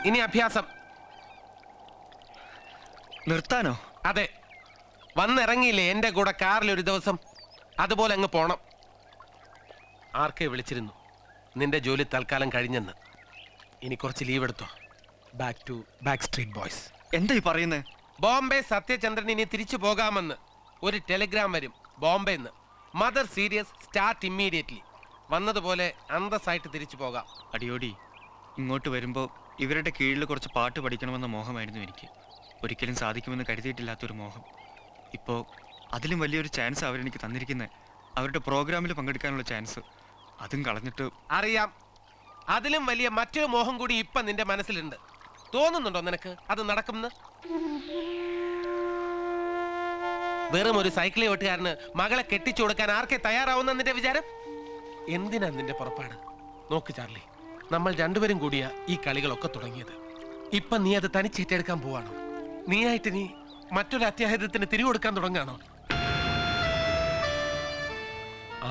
ഇനി അഭ്യാസം. നിർത്താനോ? അതെ, വന്നിറങ്ങിയില്ലേ എന്റെ കൂടെ കാറിൽ ഒരു ദിവസം, അതുപോലെ അങ്ങ് പോണം. ആർക്കെ വിളിച്ചിരുന്നു നിന്റെ ജോലി തൽക്കാലം കഴിഞ്ഞെന്ന്. ഇനി കുറച്ച് ലീവ് എടുത്തോ. Back street boys. എന്താ ഈ പറയുന്നേ? ബോംബെ സത്യചന്ദ്രൻ ഇനി തിരിച്ചു പോകാമെന്ന് ഒരു ടെലിഗ്രാം വരും ബോംബെന്ന്. Mother serious, start immediately. വന്നതുപോലെ അന്തസ്സായിട്ട് തിരിച്ചു പോകാം. അടിയോടി, ഇങ്ങോട്ട് വരുമ്പോൾ ഇവരുടെ കീഴിൽ കുറച്ച് പാട്ട് പഠിക്കണമെന്ന മോഹമായിരുന്നു എനിക്ക്. ഒരിക്കലും സാധിക്കുമെന്ന് കരുതിയിട്ടില്ലാത്തൊരു മോഹം. ഇപ്പോൾ അതിലും വലിയൊരു ചാൻസ് അവരെനിക്ക് തന്നിരിക്കുന്നത്. അവരുടെ പ്രോഗ്രാമിൽ പങ്കെടുക്കാനുള്ള ചാൻസ്. അതും കളഞ്ഞിട്ട്. അറിയാം, അതിലും വലിയ മറ്റൊരു മോഹം കൂടി ഇപ്പം നിന്റെ മനസ്സിലുണ്ട്. തോന്നുന്നുണ്ടോ നിനക്ക് അത് നടക്കുമെന്ന്? വെറും ഒരു സൈക്കിളി ഓട്ടുകാരന് മകളെ കെട്ടിച്ചു കൊടുക്കാൻ ആർക്കെ തയ്യാറാവുന്ന നിന്റെ വിചാരം? എന്തിനാ നിന്റെ പുറപ്പാട്? നോക്ക് ചാർലി, നമ്മൾ രണ്ടുപേരും കൂടിയാ ഈ കളികളൊക്കെ തുടങ്ങിയത്. ഇപ്പൊ നീ അത് തനിച്ചേറ്റെടുക്കാൻ പോവാണോ? നീയായിട്ട് നീ മറ്റൊരു അത്യാഹിതത്തിന് തിരികൊടുക്കാൻ തുടങ്ങാണോ?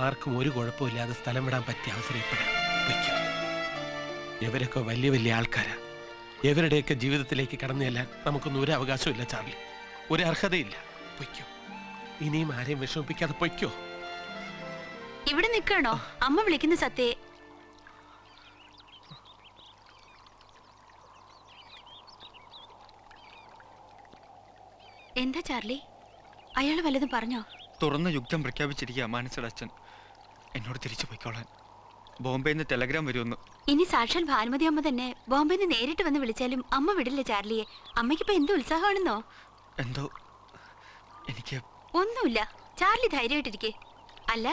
ആർക്കും ഒരു കുഴപ്പമില്ലാതെ സ്ഥലം വിടാൻ പറ്റിയ അവസരം ഇപ്പോഴാണ്. ഇവരൊക്കെ വലിയ വലിയ ആൾക്കാരാ. ഇവരുടെയൊക്കെ ജീവിതത്തിലേക്ക് കടന്നു ചെല്ലാൻ നമുക്കൊന്നും ഒരു അവകാശമില്ല ചാർലി, ഒരു അർഹതയില്ല. പൊയ്ക്കോ, ഇനിയും ആരെയും വിഷമിപ്പിക്കാതെ പൊയ്ക്കോ. ഇവിടെ നിൽക്കണോ? അമ്മ വിളിക്കുന്ന സത്യേ. എന്താ ചാർലി, അയാൾ വല്ലതും പറഞ്ഞോ? തുറന്ന യുദ്ധം പ്രഖ്യാപിച്ചിരിക്കുക മാനസയുടെ അച്ഛൻ. എന്നോട് തിരിച്ചു പോയിക്കോളാൻ. ബോംബെന്ന് ടെലഗ്രാം വരുമെന്ന്. ഇനി സാക്ഷാൽ ഭാനുമതി അമ്മ തന്നെ ബോംബെന്ന് നേരിട്ട് വന്ന് വിളിച്ചാലും അമ്മ വിടില്ല ചാർലിയെ. അമ്മയ്ക്കിപ്പോ എന്ത് ഉത്സാഹമാണെന്നോ? എന്തോ എനിക്ക് ഒന്നുമില്ല, ചാർലി ധൈര്യമായിട്ടിരിക്കെ. അല്ല,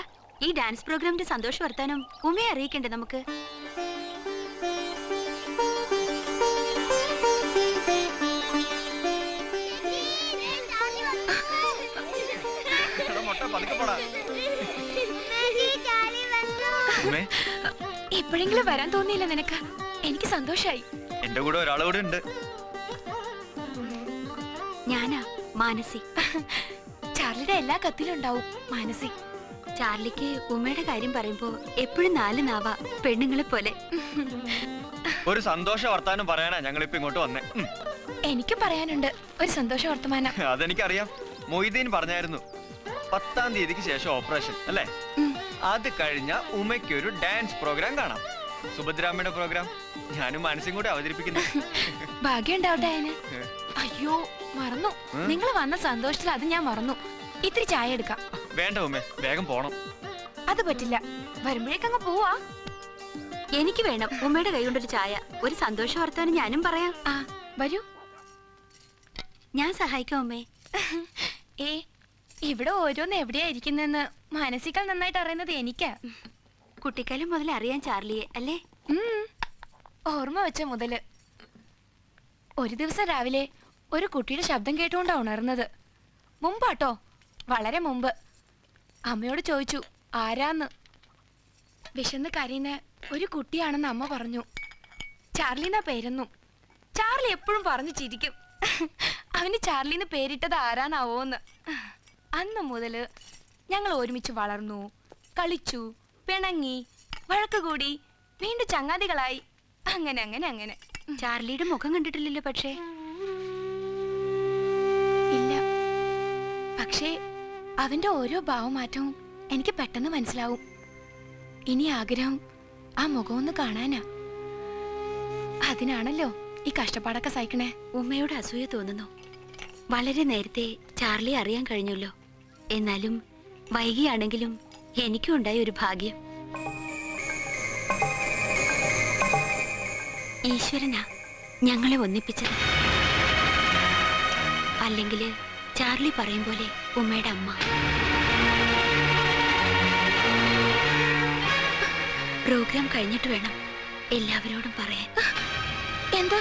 ഈ ഡാൻസ് പ്രോഗ്രാമിന്റെ സന്തോഷ വർത്താനം ഉമ്മയെ അറിയിക്കണ്ടേ നമുക്ക്? എപ്പോഴെങ്കിലും വരാൻ തോന്നിയില്ല നിനക്ക്? എനിക്ക് സന്തോഷായി. എന്റെ കൂടെ ഒരാളോട് ഉണ്ട്. ഞാനാ മാനസി. ചാർലിയുടെ എല്ലാ കത്തിലും ഉണ്ടാവും മാനസി. ചാർലിക്ക് ഉമ്മയുടെ കാര്യം പറയുമ്പോ എപ്പോഴും 4 നാവാ, പെണ്ണുങ്ങളെ പോലെ. ഒരു സന്തോഷ വർത്താനം പറയാനാ ഞങ്ങളിപ്പോ ഇങ്ങോട്ട് വന്നേ. എനിക്കും പറയാനുണ്ട് ഒരു സന്തോഷ വർത്തമാനം. അതെനിക്കറിയാം. മൊയ്തീൻ പറഞ്ഞായിരുന്നു 10-ാം തീയതിക്ക് ശേഷം ഓപ്പറേഷൻ അല്ലേ? അത് കഴിഞ്ഞ ഉമ്മയ്ക്കൊരു ഡാൻസ് പ്രോഗ്രാം കാണാം. സുഭദ്രാമ്മയുടെ പ്രോഗ്രാം ഞാനും മനസ്സും കൂടെ അവതരിപ്പിക്കുന്നു. ഭാഗ്യം ഉണ്ടാവട്ടെ അതിന്. അയ്യോ മറന്നു, നിങ്ങൾ വന്ന സന്തോഷത്തിൽ അത് ഞാൻ മറന്നു. ഇത്തിരി ചായ എടുക്കാം. വേണ്ട ഉമ്മേ, വേഗം പോണം. അത് പറ്റില്ല, വരുമ്പോഴേക്കങ്ങ് പോവാ. എനിക്ക് വേണം ഉമ്മയുടെ കൈ കൊണ്ടൊരു ചായ. ഒരു സന്തോഷ വർത്താനം ഞാനും പറയാം. ആ വരൂ, ഞാൻ സഹായിക്കാം അമ്മേ. ഇവിടെ ഓരോന്ന് എവിടെയാ ഇരിക്കുന്നെന്ന് മാനസികൾ നന്നായിട്ട് അറിയുന്നത് എനിക്കാ. കുട്ടിക്കാലം മുതൽ അറിയാൻ ചാർലിയെ അല്ലേ? ഓർമ്മ വെച്ച മുതല്. ഒരു ദിവസം രാവിലെ ഒരു കുട്ടിയുടെ ശബ്ദം കേട്ടുകൊണ്ടാ ഉണർന്നത്. മുമ്പാട്ടോ, വളരെ മുമ്പ്. അമ്മയോട് ചോദിച്ചു ആരാന്ന്. വിശന്ന് കരയുന്ന ഒരു കുട്ടിയാണെന്ന് അമ്മ പറഞ്ഞു. ചാർലിന്നാ പേരെന്നും. ചാർലി എപ്പോഴും പറഞ്ഞു ചിരിക്കും. അവന് ചാർലിന്ന് പേരിട്ടത് ആരാന്നാവോന്ന്. അന്ന് മുതല് ഞങ്ങൾ ഒരുമിച്ച് വളർന്നു, കളിച്ചു, പിണങ്ങി, വഴക്ക് കൂടി, വീണ്ടും ചങ്ങാതികളായി. അങ്ങനെ അങ്ങനെ അങ്ങനെ. ചാർലിയുടെ മുഖം കണ്ടിട്ടില്ലല്ലോ? പക്ഷേ ഇല്ല, പക്ഷേ അവന്റെ ഓരോ ഭാവമാറ്റവും എനിക്ക് പെട്ടെന്ന് മനസ്സിലാവും. ഇനി ആഗ്രഹം ആ മുഖം ഒന്ന് കാണാനാ. അതിനാണല്ലോ ഈ കഷ്ടപ്പാടൊക്കെ സഹിക്കണേ. ഉമ്മയോട് അസൂയ തോന്നുന്നു. വളരെ നേരത്തെ ചാർലി അറിയാൻ കഴിഞ്ഞല്ലോ. എന്നാലും വൈകിയാണെങ്കിലും എനിക്കും ഉണ്ടായ ഒരു ഭാഗ്യം. ഈശ്വരനാ ഞങ്ങളെ ഒന്നിപ്പിച്ചത്. അല്ലെങ്കിൽ ചാർലി പറയും പോലെ ഉമ്മയുടെ അമ്മ. പ്രോഗ്രാം കഴിഞ്ഞിട്ട് വേണം എല്ലാവരോടും പറയാൻ. എന്താ?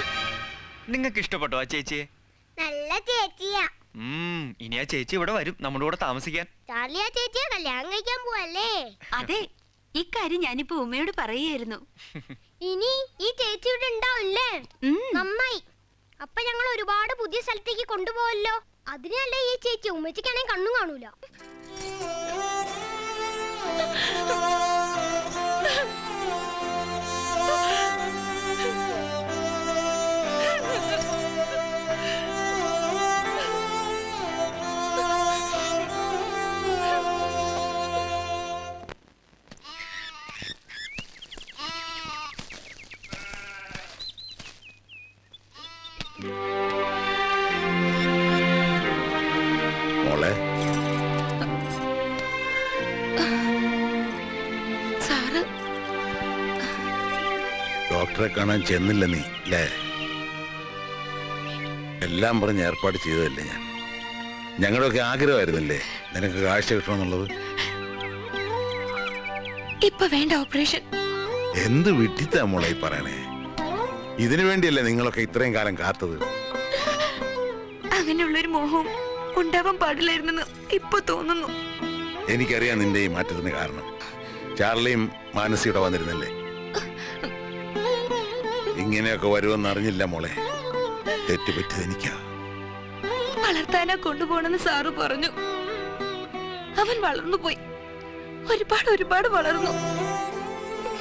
നിങ്ങൾക്ക് ഇഷ്ടപ്പെട്ടോ ആ ചേച്ചിയെ? നല്ല ചേച്ചിയാ. ഇനി ആ ചേച്ചി ഇവിടെ വരും നമ്മുടെ കൂടെ താമസിക്കാൻ. ചാർലി ആ ചേച്ചിയെ കല്യാണം കഴിക്കാൻ പോവല്ലേ? അതെ, ഇക്കാര്യം ഞാനിപ്പോ ഉമ്മയോട് പറയുകയായിരുന്നു. ഇനി ഈ ചേച്ചി ഇവിടെ ഉണ്ടാവില്ലേ? നന്നായി. അപ്പൊ ഞങ്ങൾ ഒരുപാട് പുതിയ സ്ഥലത്തേക്ക് കൊണ്ടുപോവല്ലോ. അതിനല്ലേ ഈ ചേച്ചി. ഉമ്മച്ചിക്കാണെങ്കിൽ കണ്ണും കാണൂല. മോളെ, സാറ് ഡോക്ടറെ കാണാൻ ചെന്നില്ല നീ അല്ലേ? എല്ലാം പറഞ്ഞ് ഏർപ്പാട് ചെയ്തതല്ലേ ഞാൻ. ഞങ്ങളുടെയൊക്കെ ആഗ്രഹമായിരുന്നില്ലേ നിനക്ക് കാഴ്ച കിട്ടണമെന്നുള്ളത്. ഇപ്പൊ വേണ്ട ഓപ്പറേഷൻ. എന്ത് വിട്ടിത്താ മോളെ ഈ പറയണേ? ഇതിനു വേണ്ടിയല്ലേ നിങ്ങളൊക്കെ ഇത്രയും കാലം കാത്തത്? അങ്ങനെയുള്ളൊരു മോഹവും ഉണ്ടാവാൻ പാടില്ലായിരുന്നെന്ന് ഇപ്പൊ തോന്നുന്നു. എനിക്കറിയാം നിന്റെ ഈ മാറ്റത്തിന് കാരണം. ചാർലിയും മാനസിയുടെ വന്നിരുന്നല്ലേ? ഇങ്ങനെയൊക്കെ വരുമെന്ന് അറിഞ്ഞില്ല മോളെ. തെറ്റുപറ്റിയത് എനിക്കാ. വളർത്താനാ കൊണ്ടുപോകണമെന്ന് സാറ് പറഞ്ഞു. അവൻ വളർന്നു പോയി, ഒരുപാട് വളർന്നു.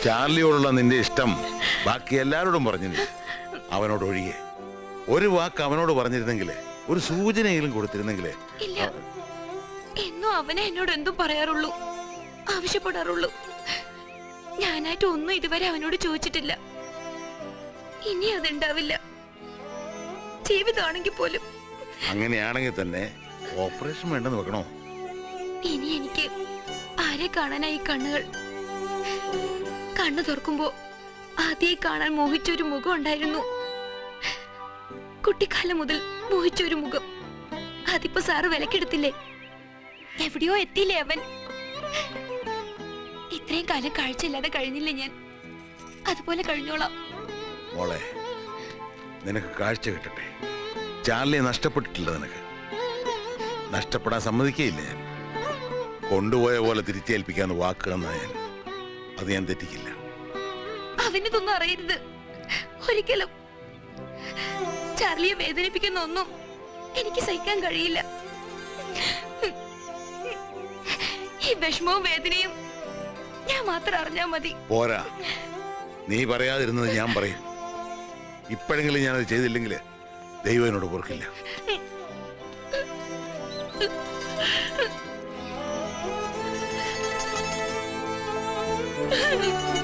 ചാർലിയോടുള്ള നിന്റെ ഇഷ്ടം ബാക്കി എല്ലാവരോടും പറഞ്ഞില്ല, അവനോട് ഒഴികെ. ഒരു വാക്ക് അവനോട് പറഞ്ഞിരുന്നെങ്കിലേ, ഒരു സൂചനയെങ്കിലും കൊടുത്തിരുന്നെങ്കിലേ. ഇല്ല, എന്നും അവനെ എന്നോട് എന്തും പറയാറുള്ളൂ, ആവശ്യപ്പെടാറുള്ളൂ. ഞാനായിട്ട് ഒന്നും ഇതുവരെ അവനോട് ചോദിച്ചിട്ടില്ല. ഇനി അതുണ്ടാവില്ല, ജീവിതമാണെങ്കിൽ പോലും. അങ്ങനെയാണെങ്കിൽ തന്നെ ഓപ്പറേഷൻ വേണ്ടെന്ന് വെക്കണോ? ഇനി എനിക്ക് ആരെ കാണാനായി കണ്ണുകൾ? കണ്ണു തുറക്കുമ്പോ ആദ്യമായി കാണാൻ മോഹിച്ചൊരു മുഖം ഉണ്ടായിരുന്നു. കുട്ടിക്കാലം മുതൽ മോഹിച്ചൊരു മുഖം. അതിപ്പോ സാറ് വിലക്കെടുത്തില്ലേ? എവിടെയോ എത്തിയില്ലേ അവൻ? ഇത്രയും കാലം കാഴ്ചയില്ലാതെ കഴിഞ്ഞില്ലേ ഞാൻ? അതുപോലെ കഴിഞ്ഞോളാം. മോളെ, നിനക്ക് കാഴ്ച കിട്ടട്ടെ. ചാർലിയെ നഷ്ടപ്പെട്ടിട്ടില്ല നിനക്ക്. നഷ്ടപ്പെടാൻ സമ്മതിക്കുകയില്ല ഞാൻ. കൊണ്ടുപോയ പോലെ തിരിച്ചേൽപ്പിക്കാന്ന് വാക്ക് തന്ന ഞാൻ. അത് ഞാൻ തെറ്റിക്കില്ല. അവനിതൊന്നും അറിയരുത് ഒരിക്കലും. ചാർലിയെ വേദനിപ്പിക്കുന്ന ഒന്നും എനിക്ക് സഹിക്കാൻ കഴിയില്ല. ഈ വിഷമവും വേദനയും ഞാൻ മാത്രം അറിഞ്ഞാ മതി. പോരാ, നീ പറയാതിരുന്നത് ഞാൻ പറയും. ഇപ്പോഴെങ്കിലും ഞാനത് ചെയ്തില്ലെങ്കിൽ ദൈവം എന്നോട് പൊറുക്കില്ല. Hmm.